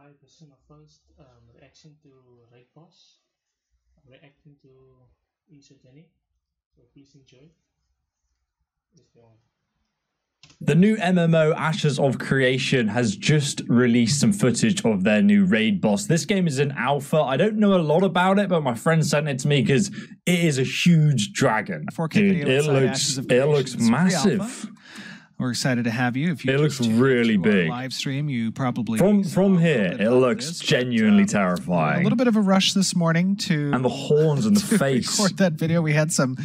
Hi, this is my first reaction to Raid Boss. I'm reacting to Lisa Jenny, so please enjoy. Let's go on. The new MMO Ashes of Creation has just released some footage of their new raid boss. This game is in alpha. I don't know a lot about it, but my friend sent it to me because it is a huge dragon. 4K Dude, video it looks massive. We're excited to have you. If you it looks really big. Live stream, you probably from here. It looks genuinely terrifying. A little bit of a rush this morning to and the horns in the face. Record that video. We had some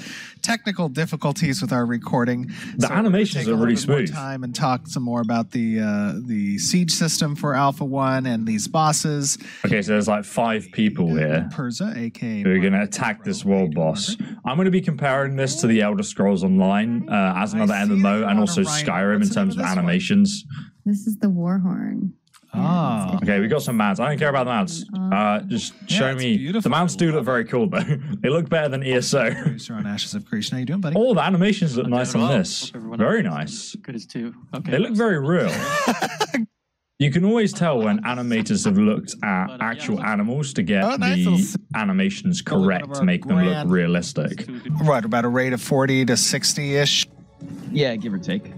technical difficulties with our recording. The animations are really smooth. Time and talk some more about the siege system for Alpha 1 and these bosses. Okay, so there's like 5 people here. Perza, aka who are going to attack this world boss. I'm going to be comparing this to the Elder Scrolls Online as another MMO and also Skyrim in terms of animations. This is the Warhorn. Oh. Okay, we got some mounts. I don't care about the mounts. Just show me. Beautiful. The mounts do look very cool, though. They look better than ESO. On Ashes of Creation. How you doing, buddy? All the animations look nice on this. Very nice. Good as too. Okay. They look very real. You can always tell when animators have looked at actual animals to get the animations correct to make them look realistic. What, about a rate of 40 to 60-ish? Yeah, give or take.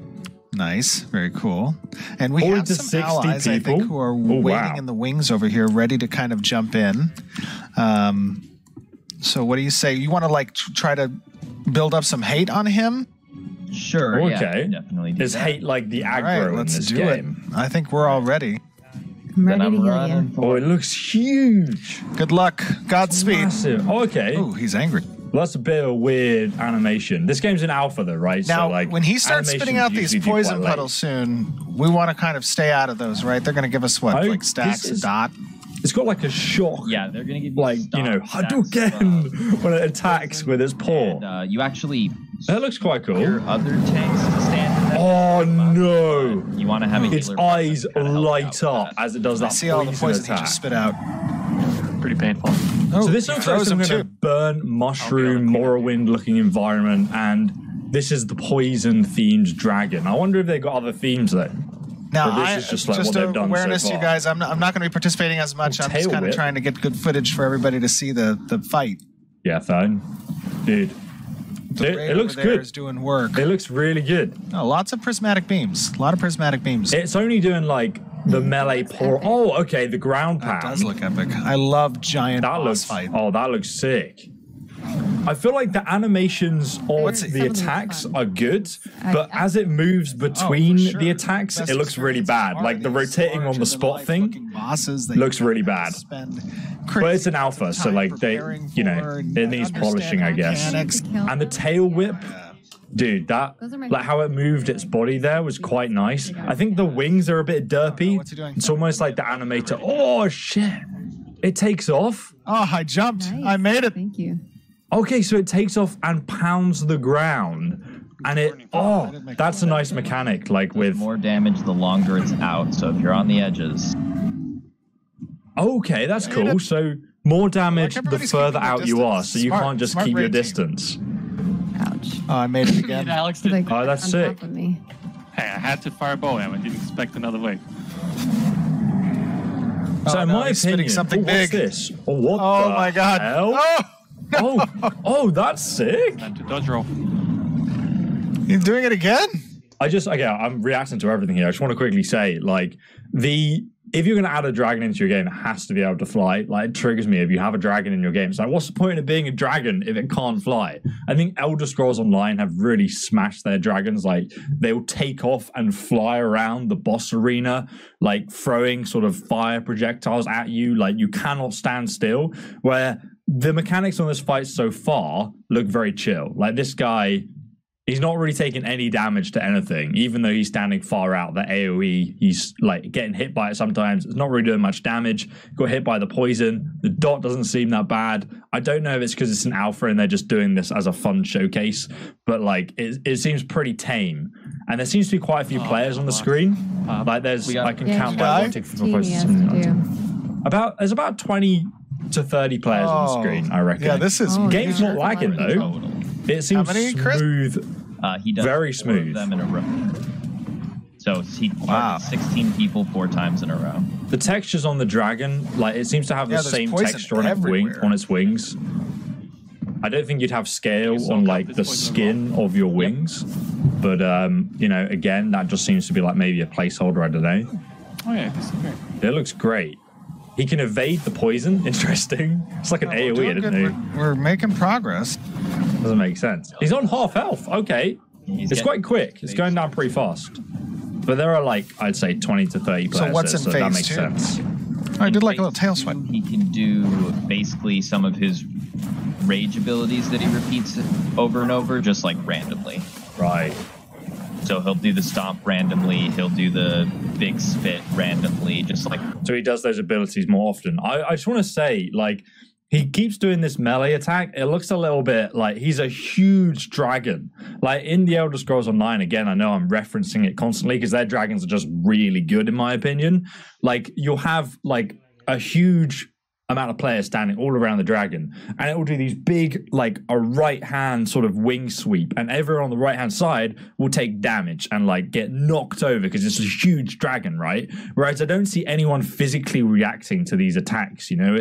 Nice, very cool. And we have some allies, I think, who are waiting in the wings over here, ready to kind of jump in. So what do you say? You want to like try to build up some hate on him? Sure. Okay. Yeah, definitely. Is hate like the aggro in this game? I think we're all ready. I'm ready to heal you. Oh, it looks huge. Good luck. Godspeed. Massive. Oh, okay. Oh, he's angry. Well, that's a bit of a weird animation. This game's in alpha, though, right? Now, so, like, when he starts spitting out these poison puddles soon, we want to kind of stay out of those, right? They're going to give us what, like stacks a dot? It's got like a shock. Yeah, they're going to give you like, you know, Hadouken when it attacks with its paw. And, you actually... That looks quite cool. Your other tanks to stand in oh, no. You want to have a its eyes light up as it does that see all the poison he just spit out. Pretty painful. Oh, so this looks like some kind of burnt mushroom, Morrowind-looking environment, and this is the poison-themed dragon. I wonder if they got other themes though. Now, this is just like what they've done awareness, so far. You guys. I'm not going to be participating as much. I'm just kind of trying to get good footage for everybody to see the fight. Yeah, fine, dude. It looks good. Is doing work. It looks really good. Oh, lots of prismatic beams. A lot of prismatic beams. It's only doing like the melee pour. Oh, okay, the ground pound. That does look epic. I love giant boss fight. Oh, that looks sick. I feel like the animations of the attacks are good, but as it moves between the attacks, it looks really bad. Like the rotating on the spot thing looks really bad. But it's an alpha, so like you know, it needs polishing, I guess. And the tail whip, dude, that like how it moved its body there was quite nice. I think the wings are a bit derpy. It's almost like the animator. Oh shit! It takes off. Oh, I jumped. Nice. I made it. Thank you. Okay, so it takes off and pounds the ground, and that's a nice mechanic. Like with more damage the longer it's out. So if you're on the edges. Okay, that's cool. So more damage the further out you are, so you can't just keep your distance. Ouch. Oh, I made it again. Alex did. Oh, that's sick. Hey, I had to fire bow him. I didn't expect another wave. So in my opinion, something big. What's this? Oh, what oh my god. Hell? Oh, no. oh, that's sick. Time to dodge roll. You're doing it again? I'm reacting to everything here. I just want to quickly say, like, if you're going to add a dragon into your game, it has to be able to fly. Like, it triggers me if you have a dragon in your game. It's like, what's the point of being a dragon if it can't fly? I think Elder Scrolls Online have really smashed their dragons. Like, they'll take off and fly around the boss arena, like, throwing sort of fire projectiles at you. Like, you cannot stand still. Where the mechanics on this fight so far look very chill. Like, this guy... He's not really taking any damage to anything, even though he's standing far out. The AoE, he's like getting hit by it sometimes. It's not really doing much damage. Got hit by the poison. The dot doesn't seem that bad. I don't know if it's because it's an alpha and they're just doing this as a fun showcase, but like it seems pretty tame. And there seems to be quite a few players on the screen. Like I can count by one tick from there's about 20 to 30 players on the screen, I reckon. Yeah, this is game's not lagging though. It seems smooth. He does very smooth. Them in a row. So he targets 16 people 4 times in a row. The textures on the dragon, like it seems to have the same texture on its wings. I don't think you'd have scale on like the skin of your wings, but you know, again, that just seems to be like maybe a placeholder. I don't know. Oh yeah, this is great. It looks great. He can evade the poison. Interesting. It's like an AoE, isn't it? We're making progress. Doesn't make sense. He's on half health. Okay, it's quite quick. It's going down pretty fast. But there are like I'd say 20 to 30 players. So what's in so phase that makes 2? sense. Oh, I did like a little tail swipe. He can do basically some of his rage abilities that he repeats over and over, just like randomly. Right. So he'll do the stomp randomly, he'll do the big spit randomly, just like... So he does those abilities more often. I just want to say, like, he keeps doing this melee attack. It looks a little bit like he's a huge dragon. Like, in the Elder Scrolls Online, again, I know I'm referencing it constantly because their dragons are just really good, in my opinion. Like, you'll have, like, a huge amount of players standing all around the dragon, and it will do these big, like a right hand sort of wing sweep, and everyone on the right hand side will take damage and like get knocked over because it's a huge dragon, right? Whereas I don't see anyone physically reacting to these attacks. You know,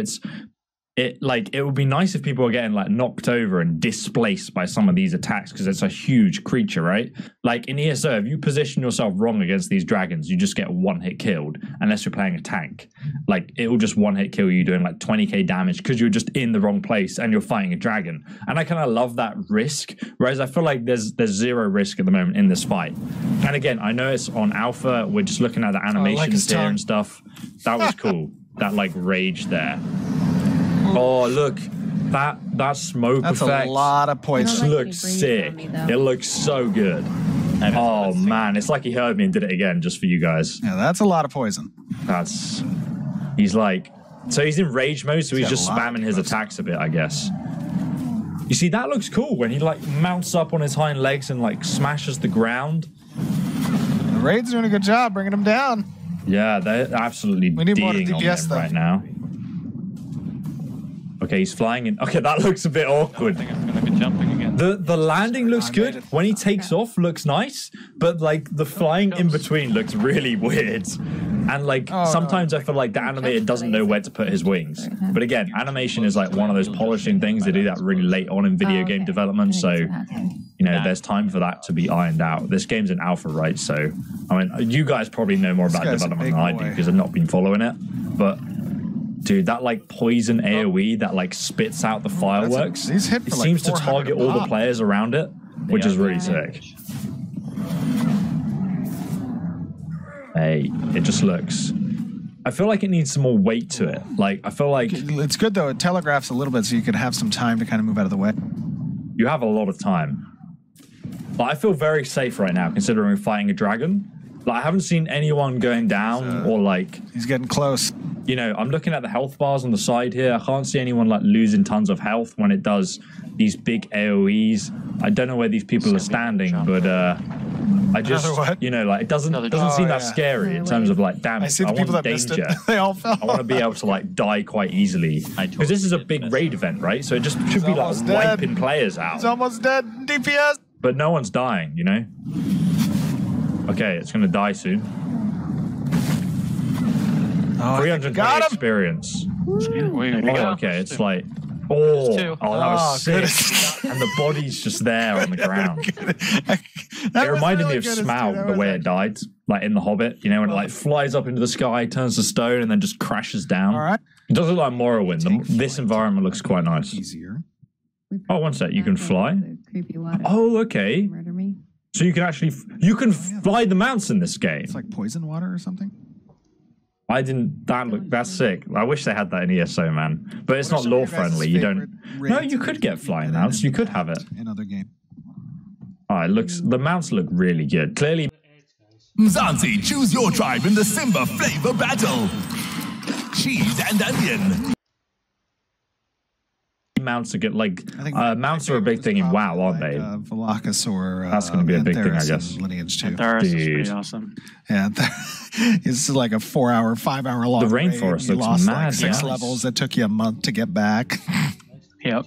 it would be nice if people are getting like knocked over and displaced by some of these attacks because it's a huge creature, right? Like in ESO, if you position yourself wrong against these dragons, you just get one hit killed unless you're playing a tank. Like it will just one hit kill you doing like 20k damage because you're just in the wrong place and you're fighting a dragon. And I kind of love that risk, whereas I feel like there's zero risk at the moment in this fight. And again, I know it's on alpha. We're just looking at the animations here and stuff. That was cool. That like rage there. Oh, look, that smoke effect. That's a lot of poison. Looks sick. It looks so good. Oh, man. It's like he heard me and did it again just for you guys. Yeah, that's a lot of poison. He's like... So he's in rage mode, so he's just spamming his attacks a bit, I guess. You see, that looks cool when he, like, mounts up on his hind legs and, like, smashes the ground. The Raid's doing a good job bringing him down. Yeah, they're absolutely DPS on him right now. Okay, he's flying in. Okay, that looks a bit awkward. I think I'm gonna be jumping again. The landing looks good. When he takes off, looks nice. But like the flying in between looks really weird. And like sometimes I feel like the animator doesn't know where to put his wings. But again, animation is like one of those polishing things. They do that really late on in video game development. So, you know, there's time for that to be ironed out. This game's in alpha, right? So, I mean, you guys probably know more about development than I do because I've not been following it. But dude, that like poison AoE that like spits out the fireworks, it seems to target all the players around it, which is really sick. Hey, it just looks... I feel like it needs some more weight to it. Like, I feel like... It's good, though. It telegraphs a little bit so you could have some time to kind of move out of the way. You have a lot of time. But I feel very safe right now, considering we're fighting a dragon. Like, I haven't seen anyone going down or like... He's getting close. You know, I'm looking at the health bars on the side here. I can't see anyone like losing tons of health when it does these big AoEs. I don't know where these people are standing, but I just, you know, like it doesn't seem that scary in terms of like damage. I see the people that missed it. They all fell. I want to be able to like die quite easily because this is a big raid event, right? So it just should be like wiping players out. He's almost dead. DPS. But no one's dying, you know. Okay, it's gonna die soon. 300 experience. Okay, it's like, that was sick. And the body's just there on the ground. It reminded me of Smaug, the way it died, like in The Hobbit, you know, when it like flies up into the sky, turns to stone, and then just crashes down. It does look like Morrowind. This environment looks quite nice. Oh, one sec, you can fly? Oh, okay. So you can actually, you can fly the mounts in this game. It's like poison water or something? That's sick. I wish they had that in ESO, man. But it's not lore friendly. You don't. No, you could get flying mounts. You could have it. Another game. The mounts look really good. Clearly. Mzansi, choose your tribe in the Simba flavor battle. Cheese and onion. Mounts are good. Like mounts are a big thing in WoW, aren't they? Velocus that's going to be a big thing, I guess. Lineage 2. Antares is pretty awesome. Yeah, it's like a 5-hour long. The rainforest looks mad. Like 6 levels that took you a month to get back. Yep.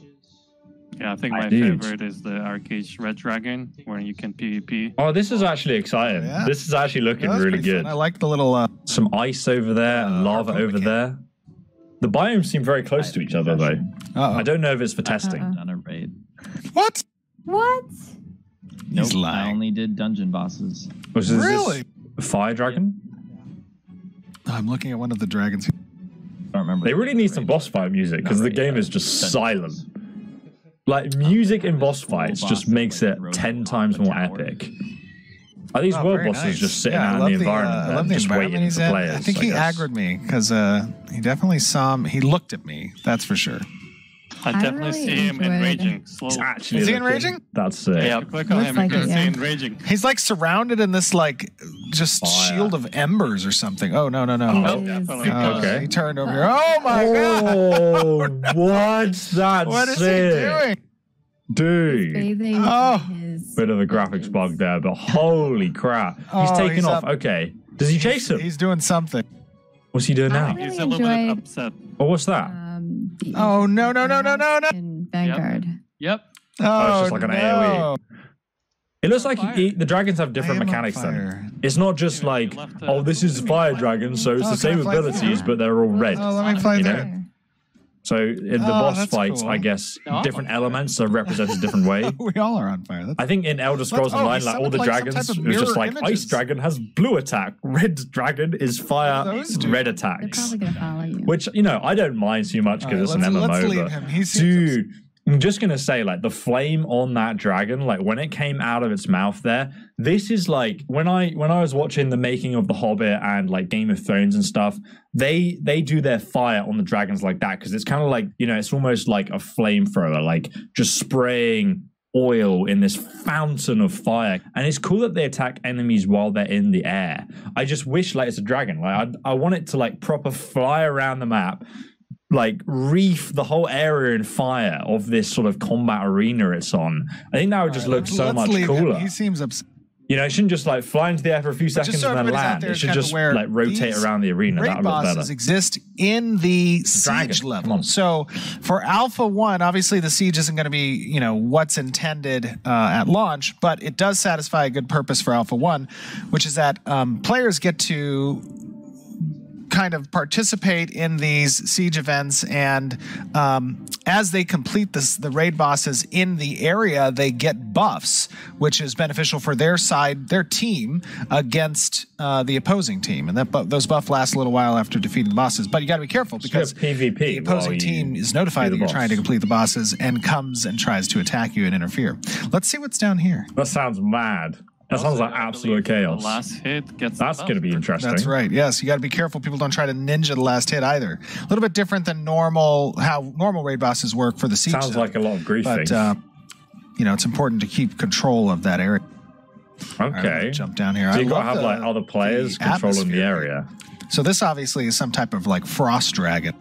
Yeah, I think my favorite is the Arcade Red Dragon, where you can PvP. Oh, this is actually exciting. Yeah. This is actually looking really good. Fun. I like the little... some ice over there and lava over there. The biomes seem very close to each other, though. I don't know if it's for testing. Done a raid. What? What? Nope, I only did dungeon bosses. Really? Fire Dragon? I'm looking at one of the dragons. I don't remember. They really need some boss fight music because the game is just silent. Like, music in boss fights just makes it 10 times more epic. Are these world bosses just sitting out in the environment, just waiting for players? I think he aggroed me because he definitely he looked at me. That's for sure. I definitely see him enraging slowly. Is he enraging? That's it. Yeah, click on him. You can see enraging. He's like surrounded in like just shield of embers or something. Oh no. Oh, definitely. Okay. He turned over here. Oh my god! Oh, what's that? What is he doing? Dude. Bit of a graphics bug there, but holy crap. He's taking off. Up. Okay. Does he chase him? He's doing something. What's he doing now? He's a little bit upset. Oh, what's that? Oh, no. In Vanguard. Yep. Oh, it's just like an AoE. It looks like the dragons have different mechanics then. It's not just like, oh, this is Fire Dragon, so it's the same abilities, but they're all red. Oh, let me fly there. So in the boss fights, I guess different elements are represented a different way. We all are on fire. I think in Elder Scrolls Online, like all the dragons, it was just like Ice Dragon has blue attack, Red Dragon is fire, red attacks. They're probably gonna follow you. Which, you know, I don't mind too much because it's an MMO. But dude, I'm just gonna say, like, the flame on that dragon, like when it came out of its mouth there, this is like when I was watching the making of The Hobbit and like Game of Thrones and stuff, they do their fire on the dragons like that because it's kind of like, you know, it's almost like a flamethrower, like just spraying oil in this fountain of fire. And it's cool that they attack enemies while they're in the air. I just wish, like, it's a dragon. Like I want it to like proper fly around the map, like reef the whole area in fire of this sort of combat arena it's on. I think that would just look so much cooler. He seems upset. You know, it shouldn't just like fly into the air for a few seconds and then land. It should just like rotate around the arena. That would look better. Bosses exist in the siege level. So for Alpha 1, obviously the siege isn't going to be, you know, what's intended at launch, but it does satisfy a good purpose for Alpha 1, which is that players get to kind of participate in these siege events, and as they complete the raid bosses in the area, they get buffs, which is beneficial for their side, their team, against the opposing team. And those buffs last a little while after defeating the bosses. But you got to be careful because PvP the opposing team is notified that you're trying to complete the bosses and comes and tries to attack you and interfere. Let's see what's down here. That sounds mad. That sounds like absolute chaos. The last hit gets That's going to be interesting. That's right. Yes, you got to be careful. People don't try to ninja the last hit either. A little bit different than how normal raid bosses work for the siege. Sounds like a lot of griefing. But you know, it's important to keep control of that area. Okay. Right, jump down here. So you got to have like other players controlling the area. So this obviously is some type of like frost dragon.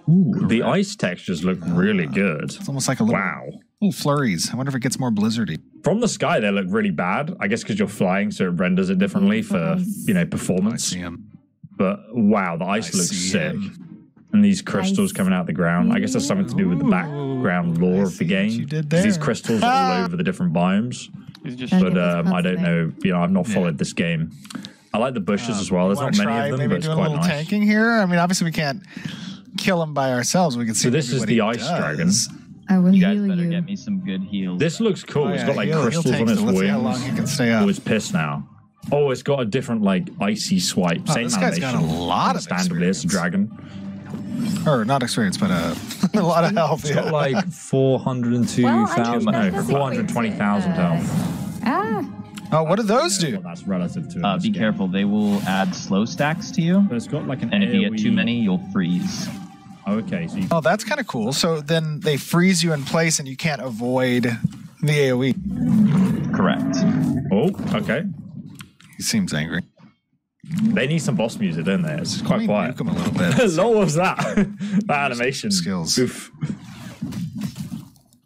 Ooh, the ice textures look really good. It's almost like a little, little flurries. I wonder if it gets more blizzardy. From the sky, they look really bad. I guess because you're flying, so it renders it differently for, you know, performance. I see him. But wow, the ice looks sick. And these crystals coming out the ground. I guess that's something to do with the background lore of the game. These crystals are all over the different biomes. But I don't know. You know, I've not followed this game. I like the bushes as well. There's not many of them, but it's quite nice. Maybe do a little tanking here. I mean, obviously we can't kill them by ourselves. We can see. So this is the ice dragon. I will you guys heal better you. get me some good heals. This looks cool. It's got like crystals on its wings. Let's see how long he can stay up. Oh, it's pissed now. Oh, it's got a different like icy swipe. Same this guy's got a lot of standardly, it's a dragon. Or not experience, but a lot of health. It's got like 402,000, no, 420,000 health. Oh, what do those do? That's relative to be careful. They will add slow stacks to you. But it's got like an and if you get too many, you'll freeze. Okay. So oh, that's kind of cool. So then they freeze you in place and you can't avoid the AoE. Correct. Oh, okay. He seems angry. They need some boss music, don't they? It's quite quiet. Nuke him a little bit. What was that? That animation. Skills. Oof.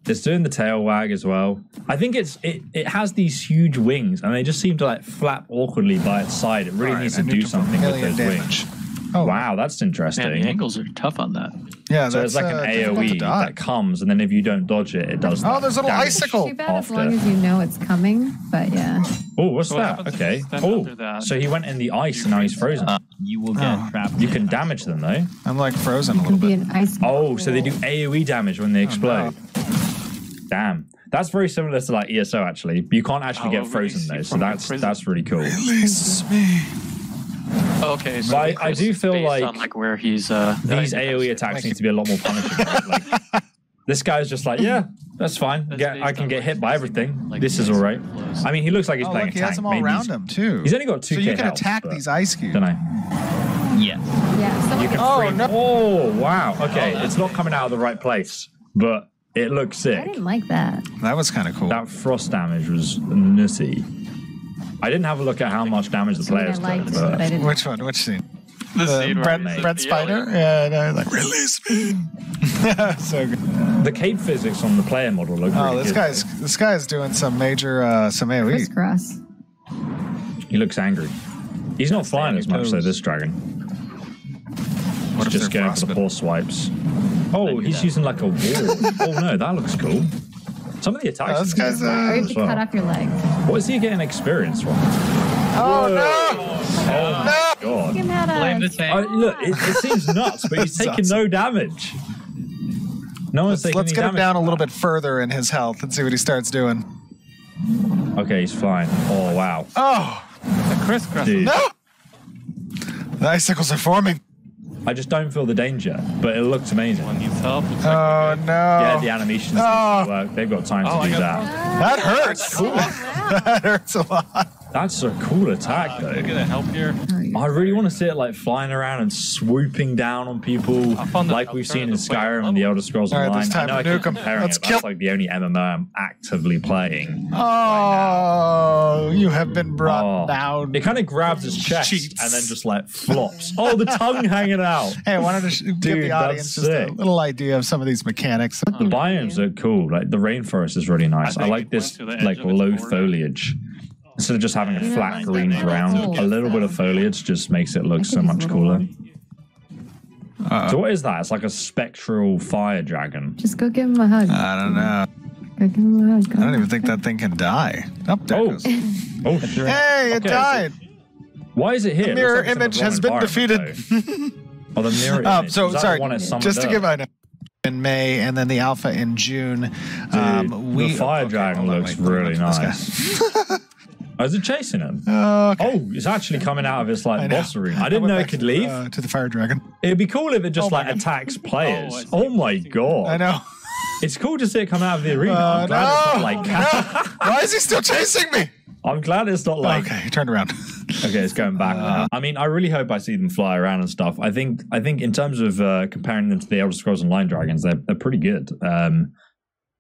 It's doing the tail wag as well. I think it has these huge wings and they just seem to like flap awkwardly by its side. It really needs to do something with those wings. Oh Wow, that's interesting. Yeah, the angles are tough on that. yeah, So that's it's like an difficult to AoE dodge. that comes, and then if you don't dodge it, it does. Oh, there's a little damage icicle. Too bad as after. long as you know it's coming, but yeah. Oh, what's So what that? happens Okay. if you step Oh, under that? so he went in the ice and now he's frozen. You will get Oh. trapped. You can damage them though. I'm like frozen a It little can be bit. an ice. Oh, so they do AoE damage when they explode. no. Damn. That's very similar to like ESO actually. But you can't actually get I'll frozen release though, you so from that's prison. that's really cool. Release me. Okay, so But I do feel based like on, like where he's these AoE attacks need to be a lot more punishing. Right? Like, this guy's just like, yeah, that's fine. That's I based can on, get like, hit by everything. like, This is all right. flows. I mean, he looks like he's Oh, playing look, a he has tank. them all Maybe around he's- him too. He's only got 2k So you can health, attack but these ice cubes. Don't know. Yes. Yeah. Someone You can Oh, free. no. Oh wow. Okay, it's not coming out of the right place, but it looks I sick. didn't like that. That was kind of cool. That frost damage was nutty. I didn't have a look at how much damage the I mean, I players liked took, it, but I but didn't. Which one? Which scene? The scene where Brett, he's at Brett the Spider? alien. Yeah, no, like, release me. So good. the cape physics on the player model look really Oh, good. this guy's doing some major some AoE. Crisscross. He looks angry. He's not flying as much though, toes. this dragon. What He's if just they're going for the frostbitten? force swipes. Oh, he's using like a wall. Oh no, that looks cool. Some of the attacks. Oh, this guy's Or you have as to well. cut off your leg. What is he getting experience from? Oh no! Oh my god. Look at that. Blame the tank. Look, it seems nuts, but he's taking no damage. No one's taking Let's any get him damage down a from little that. bit further in his health and see what he starts doing. Okay, he's flying. Oh wow, Oh The crisscross. dude. no! The icicles are forming. I just don't feel the danger, but it looks amazing. One needs help. Looks Oh like no! Yeah, the animations need Oh. to work. They've got time Oh, to I do got that. That hurts. Cool. That hurts a lot. That's a cool attack, Can I though. get help here? I really want to see it like flying around and swooping down on people, Up on the like we've seen in alternative way Skyrim of and the level. Elder Scrolls All right, Online. this I time know I to keep nuke 'em. comparing Let's it, but kill- that's like the only MMO I'm actively playing. Oh, you have been brought Oh. down. It kind of grabs his chest Cheats. and then just like flops. Oh, the tongue hanging out. Hey, I wanted to give Dude, the audience that's just a sick. little idea of some of these mechanics. The biomes are cool. Like the rainforest is really nice. I think like it this went to the edge like of its low border. foliage. Instead of just having a Yeah, flat like green that. ground, Cool. a little bit of foliage just makes it look I so think much it's a cooler. little- So what is that? It's like a spectral fire dragon. Just go give him a hug. I don't know. Go give him a hug. I don't even think that thing can die. Up there. it Oh, goes. oh shit. Hey, it Okay, died. Why is it here? The It mirror looks like it's in image the wrong has been environment, defeated. though. Oh, the mirror image. So Is that sorry, the one it summoned just to up? give I know in May and then the alpha in June. the fire dragon hold on, looks wait, let me really look at this nice. Oh, is it chasing him? guy. Okay. Oh, it's actually coming out of its I like know. boss arena. I I didn't went know it back could to, leave. to the fire dragon. It'd be cool if it just Oh my like God. attacks players. I see. Oh my god. I know. It's cool to see it come out of the arena. I'm glad it's not No, like no. Why is he still chasing me? I'm glad it's not like Okay, he turned around. okay, it's going back now. I mean, I really hope I see them fly around and stuff. I think in terms of comparing them to the Elder Scrolls Online dragons, they're pretty good.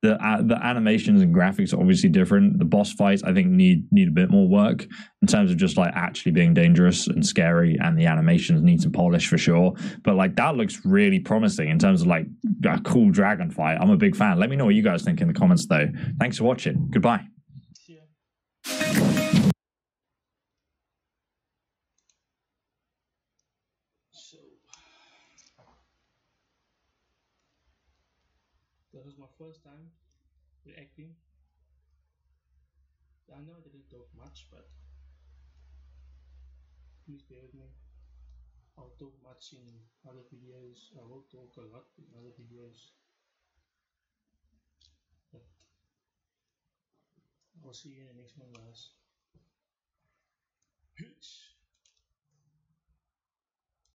The animations and graphics are obviously different. The boss fights I think need a bit more work in terms of just like actually being dangerous and scary, and the animations need some polish for sure. But like that looks really promising in terms of like a cool dragon fight. I'm a big fan. Let me know what you guys think in the comments though. Thanks for watching. Goodbye. So that was my first time reacting. I know I didn't talk much, but please bear with me. I'll talk much in other videos. I will talk a lot in other videos. But I'll see you in the next one, guys. Peace.